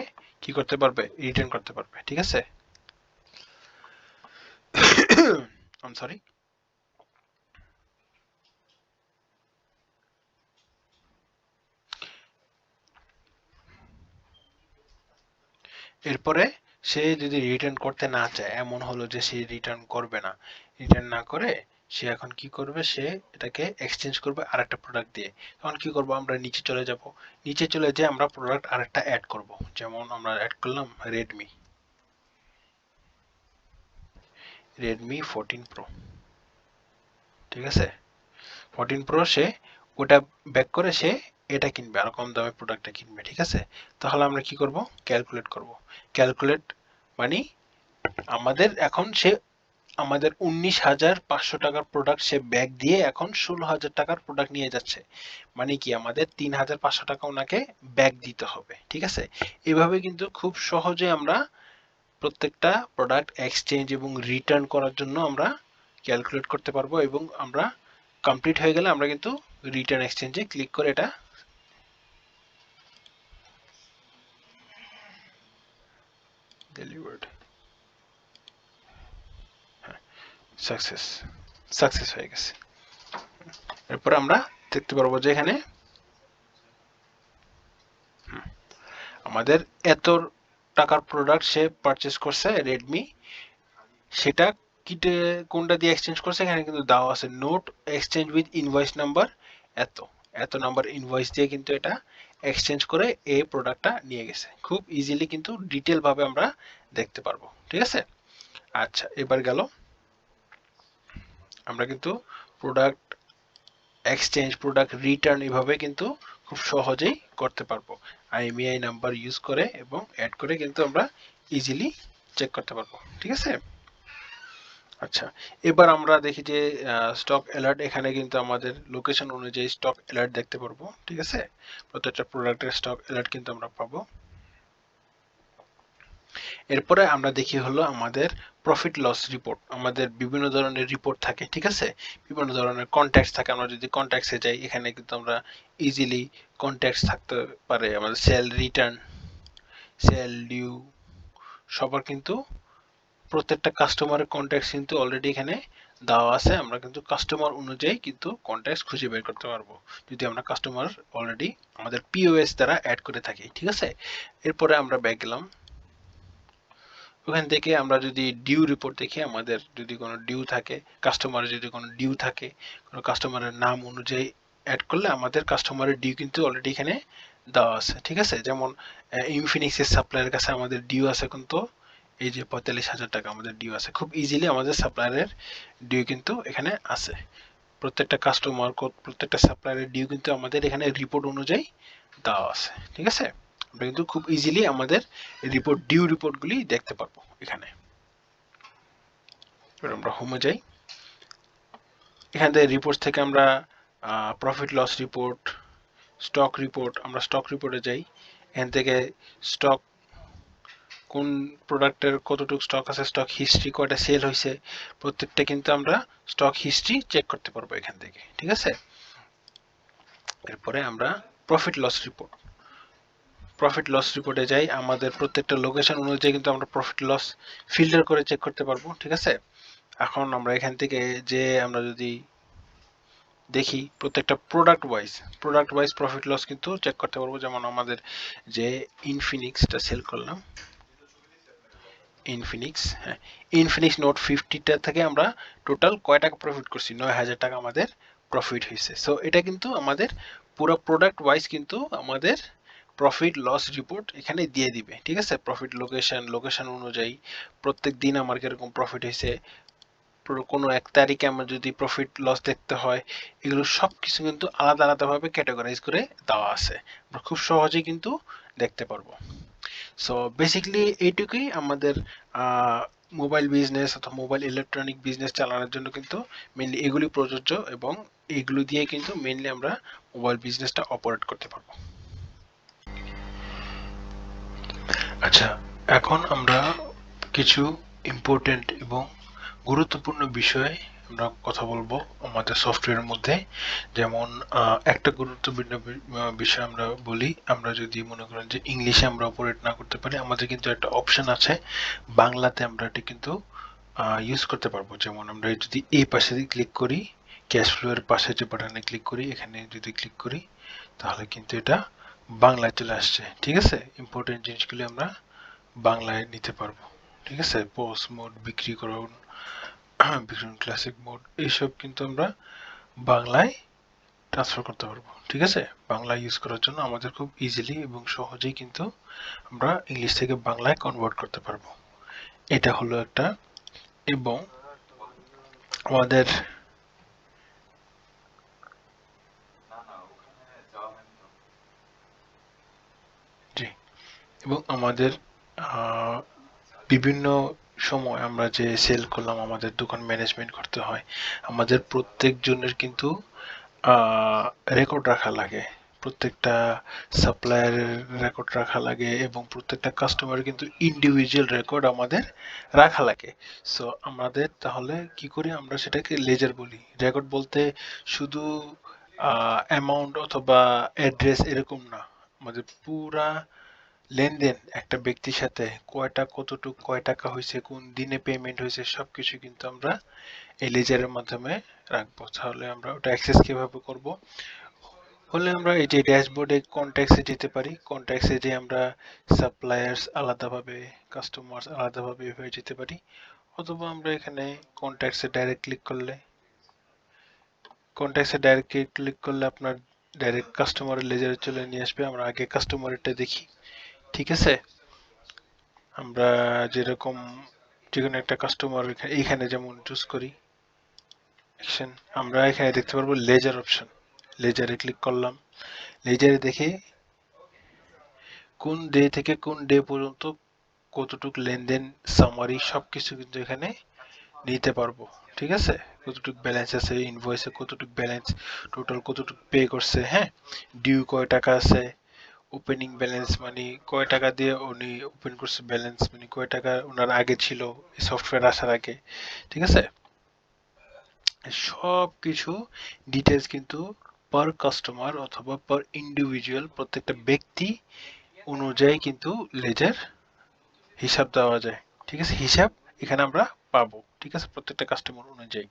S1: কি করতে পারবে, রিটার্ন করতে পারবে। ঠিক আছে, আই এম সরি। এরপরে সে যদি রিটার্ন করতে না চায়, এমন হলো যে সে রিটার্ন করবে না, রিটার্ন না করে সে এখন কি করবে, সে এটাকে এক্সচেঞ্জ করবে আরেকটা প্রোডাক্ট দিয়ে। তখন কি করব, আমরা নিচে চলে যাব, নিচে চলে যেয়ে আমরা প্রোডাক্ট আরেকটা অ্যাড করব। যেমন আমরা অ্যাড করলাম রেডমি 14 প্রো। ঠিক আছে, 14 প্রো, সে ওটা ব্যাক করে সে এটা কিনবে, আর কম দামে প্রোডাক্টটা কিনবে। ঠিক আছে, তাহলে আমরা কি করব, ক্যালকুলেট করব। ক্যালকুলেট মানে আমাদের এখন সে আমাদের 19,500 টাকার প্রোডাক্ট সে ব্যাগ দিয়ে এখন 16,000 টাকার প্রোডাক্ট নিয়ে যাচ্ছে। মানে কি, আমাদের 3,500 টাকা ওনাকে ব্যাগ দিতে হবে। ঠিক আছে, এভাবে কিন্তু খুব সহজে আমরা প্রত্যেকটা প্রোডাক্ট এক্সচেঞ্জ এবং রিটার্ন করার জন্য আমরা ক্যালকুলেট করতে পারবো, এবং আমরা কমপ্লিট হয়ে গেলে আমরা কিন্তু রিটার্ন এক্সচেঞ্জে ক্লিক করে এটা ডেলিভার্ড, সাকসেস, সাকসেস হয়ে গেছে। এরপর আমরা দেখতে পারবো যে এখানে আমাদের এত টাকার প্রোডাক্ট সে পারচেস করছে রেডমি, সেটা কিটে কোনটা দিয়ে এক্সচেঞ্জ করছে, এখানে কিন্তু দেওয়া আছে note exchange with invoice number এত, এত নাম্বার ইনভয়েস দিয়ে কিন্তু এটা এক্সচেঞ্জ করে এই প্রোডাক্টটা নিয়ে গেছে। খুব ইজিলি কিন্তু ডিটেল ভাবে আমরা দেখতে পারবো। ঠিক আছে, আচ্ছা, এবার গেল আমরা কিন্তু প্রোডাক্ট এক্সচেঞ্জ, প্রোডাক্ট রিটার্ন এভাবে কিন্তু খুব সহজেই করতে পারবো IMEI নাম্বার ইউজ করে এবং অ্যাড করে কিন্তু আমরা ইজিলি চেক করতে পারবো। ঠিক আছে। আচ্ছা, এবার আমরা দেখি যে স্টক অ্যালার্ট, এখানে কিন্তু আমাদের লোকেশন অনুযায়ী স্টক অ্যালার্ট দেখতে পারবো। ঠিক আছে, প্রত্যেকটা প্রোডাক্টের স্টক অ্যালার্ট কিন্তু আমরা পাবো। এরপরে আমরা দেখি হলো আমাদের প্রফিট লস রিপোর্ট। আমাদের বিভিন্ন ধরনের রিপোর্ট থাকে। ঠিক আছে, বিভিন্ন ধরনের কন্ট্যাক্টস থাকে। আমরা যদি কন্ট্যাক্টসে যাই, এখানে কিন্তু আমরা ইজিলি কন্ট্যাক্টস থাকতে পারে আমাদের সেল রিটার্ন, সেল ডিউ, সবার কিন্তু প্রত্যেকটা কাস্টমারের কন্ট্যাক্টস কিন্তু অলরেডি এখানে দেওয়া আছে। আমরা কিন্তু কাস্টমার অনুযায়ী কিন্তু কন্ট্যাক্টস খুঁজে বের করতে পারবো যদি আমরা কাস্টমার অলরেডি আমাদের POS দ্বারা অ্যাড করে থাকি। ঠিক আছে, এরপরে আমরা ব্যাক গেলাম। ওখান থেকে আমরা যদি ডিউ রিপোর্ট দেখি, আমাদের যদি কোনো ডিউ থাকে, কাস্টমারের যদি কোনো ডিউ থাকে, কোনো কাস্টমারের নাম অনুযায়ী অ্যাড করলে আমাদের কাস্টমারের ডিউ কিন্তু অলরেডি এখানে দেওয়া আছে। ঠিক আছে, যেমন ইনফিনিক্সের সাপ্লায়ারের কাছে আমাদের ডিউ আছে কিন্তু এই যে 45,000 টাকা আমাদের ডিউ আছে। খুব ইজিলি আমাদের সাপ্লায়ারের ডিউ কিন্তু এখানে আছে। প্রত্যেকটা কাস্টমার, প্রত্যেকটা সাপ্লায়ারের ডিউ কিন্তু আমাদের এখানে রিপোর্ট অনুযায়ী দেওয়া আছে। ঠিক আছে, আমরা কিন্তু খুব ইজিলি আমাদের রিপোর্ট, ডিউ রিপোর্টগুলি দেখতে পারবো এখানে। আমরা হোমে যাই, এখান থেকে রিপোর্ট থেকে আমরা profit loss report, stock report, আমরা স্টক রিপোর্টে যাই। এখান থেকে স্টক, কোন প্রোডাক্টের কতটুকু স্টক আছে, স্টক হিস্ট্রি, কয়টা সেল হয়েছে, প্রত্যেকটা কিন্তু আমরা স্টক হিস্ট্রি চেক করতে পারবো এখান থেকে। ঠিক আছে, এরপরে আমরা profit loss report, profit loss রিপোর্টে যাই। আমাদের প্রত্যেকটা লোকেশন অনুযায়ী কিন্তু আমরা প্রফিট লস ফিল্টার করে চেক করতে পারবো। ঠিক আছে, এখন আমরা এখান থেকে যে আমরা যদি দেখি প্রত্যেকটা প্রোডাক্ট ওয়াইজ প্রফিট লস কিন্তু চেক করতে পারবো। যেমন আমাদের যে ইনফিনিক্সটা সেল করলাম, ইনফিনিক্স, হ্যাঁ, ইনফিনিক্স নোট 50টা থেকে আমরা টোটাল কয় টাকা প্রফিট করছি, 9,000 টাকা আমাদের প্রফিট হয়েছে। সো এটা কিন্তু আমাদের পুরো প্রোডাক্ট ওয়াইজ কিন্তু আমাদের প্রফিট লস রিপোর্ট এখানে দিয়ে দিবে। ঠিক আছে, প্রফিট লোকেশন অনুযায়ী প্রত্যেক দিন আমার কিরকম প্রফিট হয়েছে, কোনো এক তারিখে আমার যদি প্রফিট লস দেখতে হয়, এগুলো সব কিছু কিন্তু আলাদা আলাদাভাবে ক্যাটাগরাইজ করে দেওয়া আছে। আমরা খুব সহজেই কিন্তু দেখতে পারবো। সো বেসিক্যালি এইটুকুই আমাদের মোবাইল বিজনেস অথবা মোবাইল ইলেকট্রনিক বিজনেস চালানোর জন্য কিন্তু মেনলি এগুলি প্রযোজ্য, এবং এগুলো দিয়ে কিন্তু মেনলি আমরা মোবাইল বিজনেসটা অপারেট করতে পারবো। আচ্ছা, এখন আমরা কিছু ইম্পর্টেন্ট এবং গুরুত্বপূর্ণ বিষয়ে আমরা কথা বলবো আমাদের সফটওয়্যারের মধ্যে। যেমন একটা গুরুত্বপূর্ণ বিষয় আমরা বলি, আমরা যদি মনে করেন যে ইংলিশে আমরা অপারেট না করতে পারি, আমাদের কিন্তু একটা অপশন আছে বাংলাতে আমরা এটি কিন্তু ইউজ করতে পারবো। যেমন আমরা যদি এই পাশে ক্লিক করি, ক্যাশ ফ্লো এর পাশে যে বাটনে ক্লিক করি, এখানে যদি ক্লিক করি, তাহলে কিন্তু এটা বাংলায় চলে আসছে। ঠিক আছে, ইম্পর্টেন্ট জিনিসগুলি আমরা বাংলায় নিতে পারবো। ঠিক আছে, পোস্ট মোড, বিক্রিকরণ, বিক্রয়ণ, ক্লাসিক মোড, এইসব কিন্তু আমরা বাংলায় ট্রান্সফার করতে পারবো। ঠিক আছে, বাংলা ইউজ করার জন্য আমাদের খুব ইজিলি এবং সহজেই কিন্তু আমরা ইংলিশ থেকে বাংলায় কনভার্ট করতে পারবো। এটা হলো একটা। এবং আমাদের জি, এবং আমাদের বিভিন্ন সময় আমরা যে সেল করলাম, আমাদের দোকান ম্যানেজমেন্ট করতে হয়, আমাদের প্রত্যেক জনের কিন্তু রেকর্ড রাখা লাগে, প্রত্যেকটা সাপ্লায়ারের রেকর্ড রাখা লাগে, এবং প্রত্যেকটা কাস্টমারের কিন্তু ইন্ডিভিজুয়াল রেকর্ড আমাদের রাখা লাগে। সো আমাদের তাহলে কি করি, আমরা সেটাকে লেজার বলি। রেকর্ড বলতে শুধু অ্যামাউন্ট অথবা অ্যাড্রেস এরকম না, আমাদের পুরা লেনদেন একটা ব্যক্তির সাথে কয়টা, কতটুকু, কয় টাকা হয়েছে, কোন দিনে পেমেন্ট হয়েছে, সবকিছু কিন্তু আমরা এই লেজারের মাধ্যমে রাখবো। তাহলে আমরা ওটা অ্যাক্সেস কিভাবে করব, হলে আমরা এই যে ড্যাশবোর্ডে কন্ট্যাক্টসে যেতে পারি। কন্ট্যাক্টসে যে আমরা সাপ্লায়ার্স আলাদাভাবে, কাস্টমার্স আলাদাভাবে এভাবে যেতে পারি, অথবা আমরা এখানে কন্ট্যাক্টসে ডাইরেক্ট ক্লিক করলে, আপনার ডাইরেক্ট কাস্টমারের লেজারে চলে নিয়ে আসবে। আমরা আগে কাস্টমারেরটা দেখি। ঠিক আছে, আমরা যেরকম যে কোনো একটা কাস্টমার এইখানে যেমন চুজ করি অ্যাকশন, আমরা এখানে দেখতে পারবো লেজার অপশন। লেজারে ক্লিক করলাম। লেজারে দেখে কোন ডে থেকে কোন ডে পর্যন্ত কতটুক লেনদেন সামারি সবকিছু কিন্তু এখানে নিতে পারবো। ঠিক আছে, কতটুক ব্যালেন্স আছে, ইনভয়েসে কতটুক ব্যালেন্স, টোটাল কতটুক পে করছে, হ্যাঁ, ডিউ কয় টাকা আছে, ওপেনিং ব্যালেন্স মানে কয় টাকা দিয়ে উনি ওপেন করছে, ব্যালেন্স মানে কয় টাকা ওনার আগে ছিল এই সফটওয়্যার আসার আগে। ঠিক আছে, সব কিছু ডিটেলস কিন্তু পার কাস্টমার অথবা পার ইন্ডিভিজুয়াল প্রত্যেকটা ব্যক্তি অনুযায়ী কিন্তু লেজার হিসাব দেওয়া যায়। ঠিক আছে, হিসাব এখানে আমরা পাবো। ঠিক আছে, প্রত্যেকটা কাস্টমার অনুযায়ী।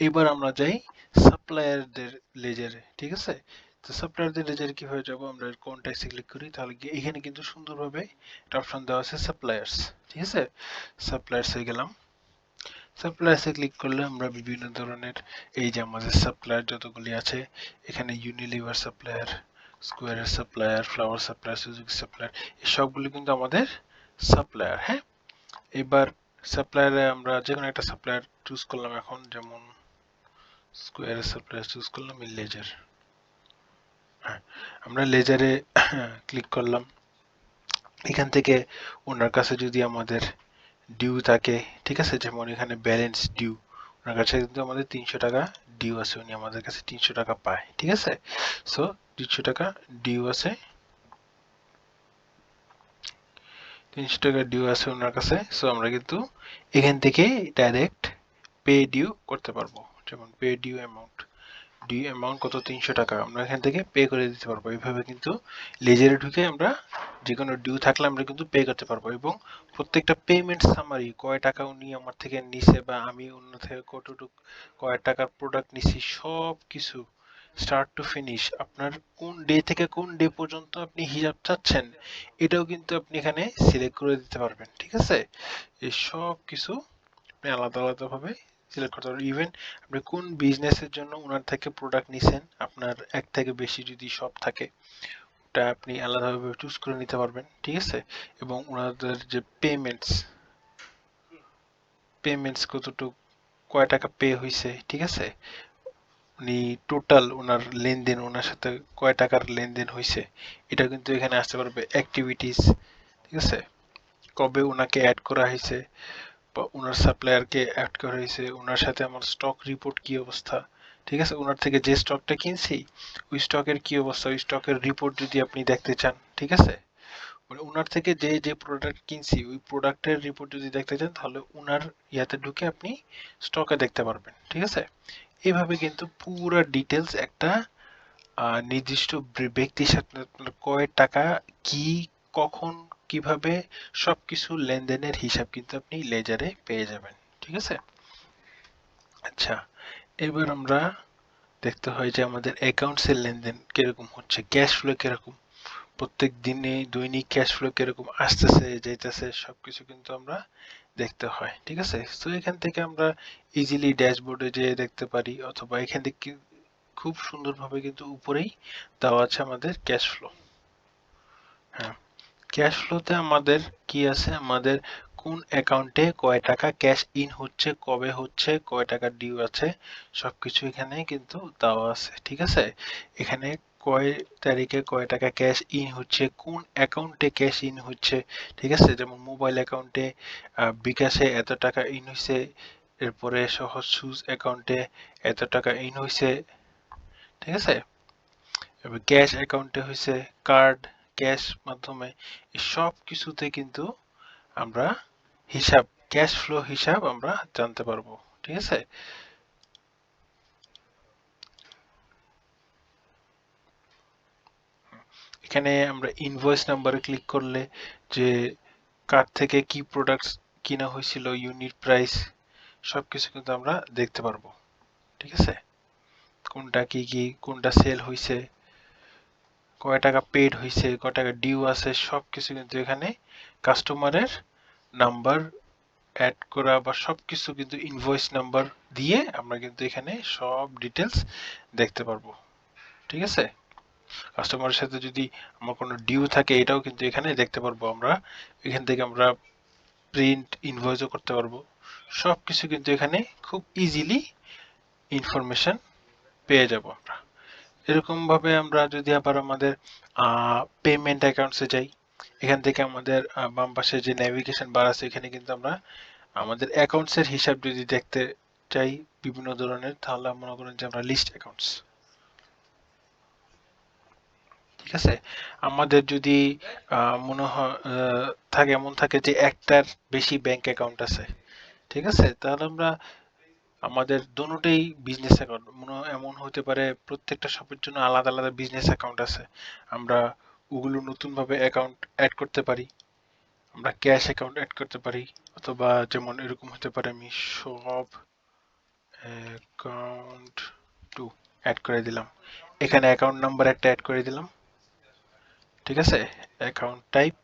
S1: এবার আমরা যাই সাপ্লায়ারদের লেজারে। ঠিক আছে, তো সাপ্লায়ারদের লেজারে কিভাবে যাবো, আমরা কন্ট্যাক্টসে ক্লিক করি, তাহলে এখানে কিন্তু সুন্দরভাবে একটা অপশন দেওয়া আছে সাপ্লায়ার্স। ঠিক আছে, সাপ্লায়ার্সে গেলাম। সাপ্লায়ার্সে ক্লিক করলে আমরা বিভিন্ন ধরনের এই যে আমাদের সাপ্লায়ার যতগুলি আছে, এখানে ইউনিলিভার সাপ্লায়ার, স্কোয়ারের supplier, flower supplier, Suzuki supplier, এই সবগুলি কিন্তু আমাদের সাপ্লায়ার। হ্যাঁ, এবার সাপ্লায়ারে আমরা যে কোনো একটা সাপ্লায়ার চুজ করলাম, এখন যেমন স্কোয়ারের সাপ্লায়ার চুজ করলাম, লেজার। হ্যাঁ, আমরা লেজারে ক্লিক করলাম। এখান থেকে ওনার কাছে যদি আমাদের ডিউ থাকে, ঠিক আছে, যেমন এখানে ব্যালেন্স ডিউ, ওনার কাছে কিন্তু আমাদের 300 টাকা ডিউ আছে, উনি আমাদের কাছে 300 টাকা পায়। ঠিক আছে, সো 300 টাকা ডিউ আছে, 300 টাকা ডিউ আছে ওনার কাছে। সো আমরা কিন্তু এখান থেকে ডাইরেক্ট পে ডিউ করতে পারবো। যেমন pay due amount, due amount কত, 300 টাকা, আমরা এখান থেকে পে করে দিতে পারবো। এইভাবে কিন্তু লেজারে ঢুকে আমরা যে কোনো ডিউ থাকলে আমরা কিন্তু পে করতে পারবো, এবং প্রত্যেকটা পেমেন্ট সামারি, কয় টাকা উনি আমার থেকে নিছে বা আমি অন্য থেকে কতটুকু কয় টাকার প্রোডাক্ট নিছি, সব কিছু স্টার্ট টু ফিনিশ, আপনার কোন ডে থেকে কোন ডে পর্যন্ত আপনি হিসাব চাচ্ছেন, এটাও কিন্তু আপনি এখানে সিলেক্ট করে দিতে পারবেন। ঠিক আছে, এই সব কিছু আপনি আলাদা আলাদা ভাবে সিলেক্ট করতে পারবেন। ইভেন আপনি কোন বিজনেসের জন্য ওনার থেকে প্রোডাক্ট নিছেন, আপনার এক থেকে বেশি যদি শপ থাকে, ওটা আপনি আলাদাভাবে চুজ করে নিতে পারবেন। ঠিক আছে, এবং ওনাদের যে পেমেন্টস কতটুকু, কয় টাকা পে হয়েছে, ঠিক আছে, উনি টোটাল ওনার লেনদেন, ওনার সাথে কয় টাকার লেনদেন হয়েছে, এটা কিন্তু এখানে আসতে পারবে। অ্যাক্টিভিটিস, ঠিক আছে, কবে ওনাকে অ্যাড করা হয়েছে বা ওনার সাপ্লায়ারকে অ্যাড করা হয়েছে, ওনার সাথে আমার স্টক রিপোর্ট কি অবস্থা। ঠিক আছে, ওনার থেকে যে স্টকটা কিনছি ওই স্টকের কি অবস্থা, ওই স্টকের রিপোর্ট যদি আপনি দেখতে চান, ঠিক আছে, মানে ওনার থেকে যে যে প্রোডাক্ট কিনছি ওই প্রোডাক্টের রিপোর্ট যদি দেখতে চান, তাহলে ওনার ইয়াতে ঢুকে আপনি স্টকে দেখতে পারবেন। ঠিক আছে, এইভাবে কিন্তু পুরো ডিটেলস একটা নির্দিষ্ট ব্যক্তির সাথে আপনার কয় টাকা, কি, কখন, কিভাবে সবকিছু লেনদেনের হিসাব কিন্তু আপনি লেজারে পেয়ে যাবেন। ঠিক আছে, আচ্ছা, এবার আমরা দেখতে হয় যে আমাদের অ্যাকাউন্টসের লেনদেন কিরকম হচ্ছে, ক্যাশ ফ্লো কিরকম, প্রত্যেক দিনে দৈনিক ক্যাশ ফ্লো কিরকম আসতেছে যাইতেছে, সবকিছু কিন্তু আমরা দেখতে হয়। ঠিক আছে, তো এখান থেকে আমরা ইজিলি ড্যাশবোর্ডে যেয়ে দেখতে পারি, অথবা এখান থেকে খুব সুন্দরভাবে কিন্তু উপরেই দেওয়া আছে আমাদের ক্যাশ ফ্লো। হ্যাঁ, ক্যাশ ফ্লোতে আমাদের কি আছে, আমাদের কোন অ্যাকাউন্টে কয় টাকা ক্যাশ ইন হচ্ছে, কবে হচ্ছে, কয় টাকা ডিউ আছে, সবকিছু এখানে কিন্তু দেওয়া আছে। ঠিক আছে, এখানে কয় তারিখে কয় টাকা ক্যাশ ইন হচ্ছে, কোন অ্যাকাউন্টে ক্যাশ ইন হচ্ছে। ঠিক আছে, যেমন মোবাইল অ্যাকাউন্টে বিকাশে এত টাকা ইন হয়েছে, এরপরে সহজ সুজ অ্যাকাউন্টে এত টাকা ইন হয়েছে। ঠিক আছে, এবার ক্যাশ অ্যাকাউন্টে হয়েছে, কার্ড, ক্যাশ মাধ্যমে, এই সব কিছুতে কিন্তু আমরা হিসাব, ক্যাশ ফ্লো হিসাব আমরা জানতে পারবো। ঠিক আছে, এখানে আমরা ইনভয়েস নাম্বারে ক্লিক করলে যে কার থেকে কি প্রোডাক্টস কিনা হয়েছিল, ইউনিট প্রাইস, সবকিছু কিন্তু আমরা দেখতে পারবো। ঠিক আছে, কোনটা কি কি, কোনটা সেল হয়েছে, কয় টাকা পেড হয়েছে, কয় টাকা ডিউ আছে, সবকিছু কিন্তু এখানে কাস্টমারের নাম্বার অ্যাড করা বা সবকিছু কিন্তু ইনভয়েস নাম্বার দিয়ে আমরা কিন্তু এখানে সব ডিটেলস দেখতে পারবো। ঠিক আছে, কাস্টমারের সাথে যদি আমার কোনো ডিউ থাকে এটাও কিন্তু এখানে দেখতে পারবো আমরা। এখান থেকে আমরা প্রিন্ট ইনভয়েসও করতে পারবো। সবকিছু কিন্তু এখানে খুব ইজিলি ইনফরমেশন পেয়ে যাব আমরা। এরকম ভাবে আমরা যদি আবার আমাদের পেমেন্ট অ্যাকাউন্টসে যাই, এখান থেকে আমাদের বাম পাশে যে নেভিগেশন বার আছে এখানে কিন্তু আমরা আমাদের অ্যাকাউন্টসের হিসাব যদি দেখতে চাই বিভিন্ন ধরনের, তাহলে মনে করেন যে আমরা লিস্ট অ্যাকাউন্টস, ঠিক আছে। আমাদের যদি মনে হয় থাকে এমন থাকে যে একটার বেশি ব্যাংক অ্যাকাউন্ট আছে, ঠিক আছে, তাহলে আমরা আমাদের দোনোটাই বিজনেস অ্যাকাউন্ট মনে এমন হতে পারে প্রত্যেকটা শপের জন্য আলাদা আলাদা বিজনেস অ্যাকাউন্ট আছে, আমরা ওগুলো নতুন ভাবে অ্যাকাউন্ট অ্যাড করতে পারি, আমরা ক্যাশ অ্যাকাউন্ট অ্যাড করতে পারি, অথবা যেমন এরকম হতে পারে আমি সব অ্যাকাউন্ট টু অ্যাড করে দিলাম, এখানে অ্যাকাউন্ট নাম্বার একটা অ্যাড করে দিলাম, ঠিক আছে, অ্যাকাউন্ট টাইপ,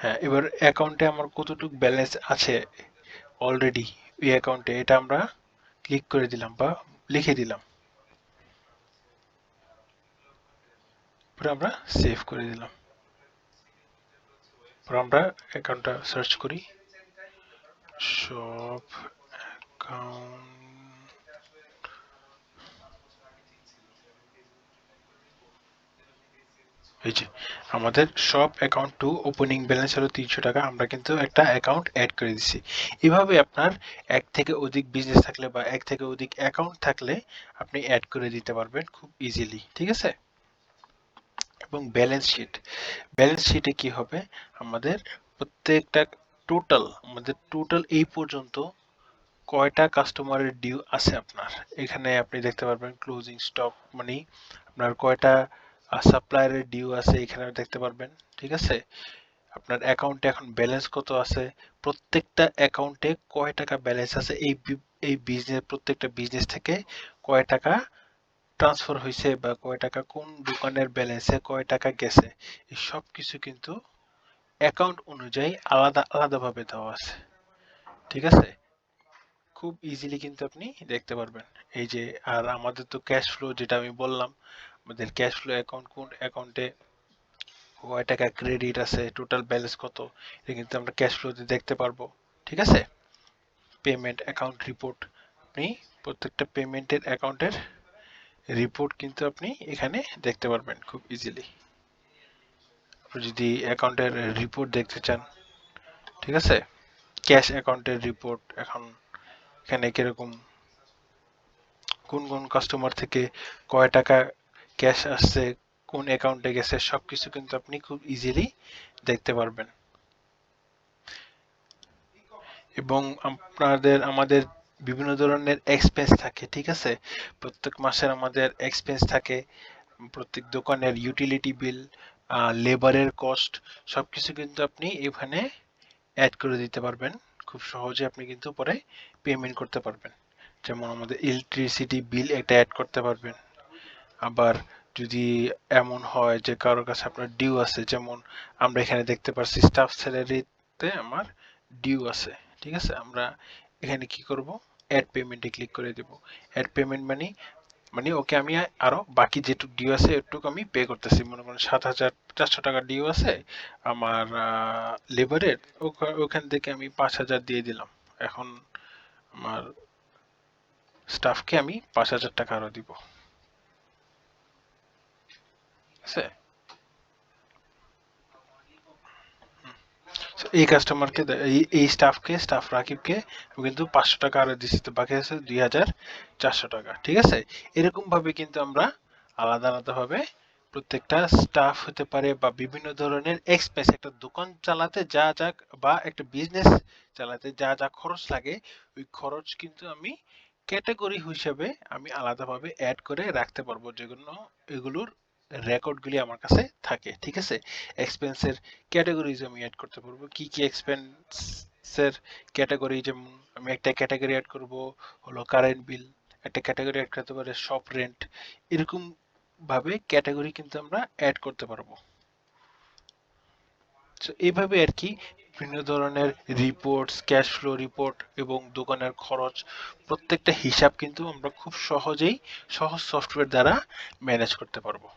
S1: হ্যাঁ, এবার অ্যাকাউন্টে আমার কতটুকু ব্যালেন্স আছে অলরেডি এই অ্যাকাউন্টে, এটা আমরা ক্লিক করে দিলাম বা লিখে দিলাম, পরে আমরা সেভ করে দিলাম, পরে আমরা অ্যাকাউন্টটা সার্চ করি, শপ অ্যাকাউন্ট, এই যে আমাদের shop account two opening balance হলো 300 টাকা, আমরা কিন্তু একটা অ্যাকাউন্ট অ্যাড করে দিছি। এভাবে আপনার এক থেকে অধিক বিজনেস থাকলে বা এক থেকে অধিক অ্যাকাউন্ট থাকলে আপনি অ্যাড করে দিতে পারবেন খুব ইজিলি, ঠিক আছে। এবং ব্যালেন্স শিট, ব্যালেন্স শিটে কি হবে, আমাদের প্রত্যেকটা আমাদের টোটাল এই পর্যন্ত কয়টা কাস্টমারের ডিউ আছে আপনার, এখানে আপনি দেখতে পারবেন ক্লোজিং স্টক মানি, আপনার কয়টা সাপ্লায়ারের ডিউ আছে এখানে দেখতে পারবেন, ঠিক আছে। আপনার অ্যাকাউন্টে এখন ব্যালেন্স কত আছে, প্রত্যেকটা অ্যাকাউন্টে কয় টাকা ব্যালেন্স আছে, এই বিজনেস প্রত্যেকটা বিজনেস থেকে কয় টাকা ট্রান্সফার হয়েছে বা কয় টাকা কোন দোকানের ব্যালেন্সে কয় টাকা গেছে, এই সব কিছু কিন্তু অ্যাকাউন্ট অনুযায়ী আলাদা আলাদা ভাবে দেওয়া আছে, ঠিক আছে। খুব ইজিলি কিন্তু আপনি দেখতে পারবেন এই যে। আর আমাদের তো ক্যাশ ফ্লো যেটা আমি বললাম, আমাদের ক্যাশ ফ্লো অ্যাকাউন্ট কোন অ্যাকাউন্টে কয় টাকা ক্রেডিট আছে, টোটাল ব্যালেন্স কত, এটা কিন্তু আমরা ক্যাশ ফ্লোতে দেখতে পারবো, ঠিক আছে। পেমেন্ট অ্যাকাউন্ট রিপোর্ট, আপনি প্রত্যেকটা পেমেন্টের অ্যাকাউন্টের রিপোর্ট কিন্তু আপনি এখানে দেখতে পারবেন খুব ইজিলি। যদি অ্যাকাউন্টের রিপোর্ট দেখতে চান, ঠিক আছে, ক্যাশ অ্যাকাউন্টের রিপোর্ট, এখন এখানে কিরকম কোন কোন কাস্টমার থেকে কয় টাকা ক্যাশ আসছে, কোন অ্যাকাউন্টে গেছে, সবকিছু কিন্তু আপনি খুব ইজিলি দেখতে পারবেন। এবং আমাদের বিভিন্ন ধরনের এক্সপেন্স থাকে, ঠিক আছে, প্রত্যেক মাসের আমাদের এক্সপেন্স থাকে, প্রত্যেক দোকানের ইউটিলিটি বিল, লেবারের কস্ট, সবকিছু কিন্তু আপনি এখানে অ্যাড করে দিতে পারবেন, খুব সহজে আপনি কিন্তু পরে পেমেন্ট করতে পারবেন। যেমন আমাদের ইলেকট্রিসিটি বিল একটা অ্যাড করতে পারবেন। আবার যদি এমন হয় যে কারোর কাছে আপনার ডিউ আছে, যেমন আমরা এখানে দেখতে পাচ্ছি স্টাফ স্যালারিতে আমার ডিউ আছে, ঠিক আছে, আমরা এখানে কি করব, অ্যাড পেমেন্টে ক্লিক করে দেব। অ্যাড পেমেন্ট মানে মানে ওকে আমি আরো বাকি যেটুকু ডিউ আছে এটুকু আমি পে করতেছি, মনে করেন 7,400 টাকা ডিউ আছে আমার লেবারের, ওখান থেকে আমি 5,000 দিয়ে দিলাম, এখন আমার স্টাফকে আমি 5,000 টাকা আরো দিব, ঠিক আছে। এই কাস্টমারকে এই স্টাফ রাকিবকে আমি কিন্তু 500 টাকা আরো দিচ্ছি, তো বাকি আছে 2,400 টাকা, ঠিক আছে। এরকম ভাবে কিন্তু আমরা আলাদা আলাদা ভাবে প্রত্যেকটা স্টাফ হতে পারে বা বিভিন্ন ধরনের এক্সপেন্স, একটা দোকান চালাতে যা যা বা একটা বিজনেস চালাতে যা যা খরচ লাগে, ওই খরচ কিন্তু আমি ক্যাটাগরি হিসেবে আমি আলাদাভাবে অ্যাড করে রাখতে পারবো, যেগুলো এগুলোর রেকর্ডগুলি আমার কাছে থাকে, ঠিক আছে। এক্সপেন্সের ক্যাটাগরিজ আমি অ্যাড করতে পারবো, কি কি এক্সপেন্সের ক্যাটাগরি, যেমন আমি একটা ক্যাটাগরি অ্যাড করব হলো কারেন্ট বিল, একটা ক্যাটাগরি অ্যাড করতে পারে শপ রেন্ট, এরকম ভাবে ক্যাটাগরি কিন্তু আমরা অ্যাড করতে পারবো। তো এইভাবে আর কি বিভিন্ন ধরনের রিপোর্টস, ক্যাশ ফ্লো রিপোর্ট এবং দোকানের খরচ প্রত্যেকটা হিসাব কিন্তু আমরা খুব সহজেই সহজ সফটওয়্যার দ্বারা ম্যানেজ করতে পারবো।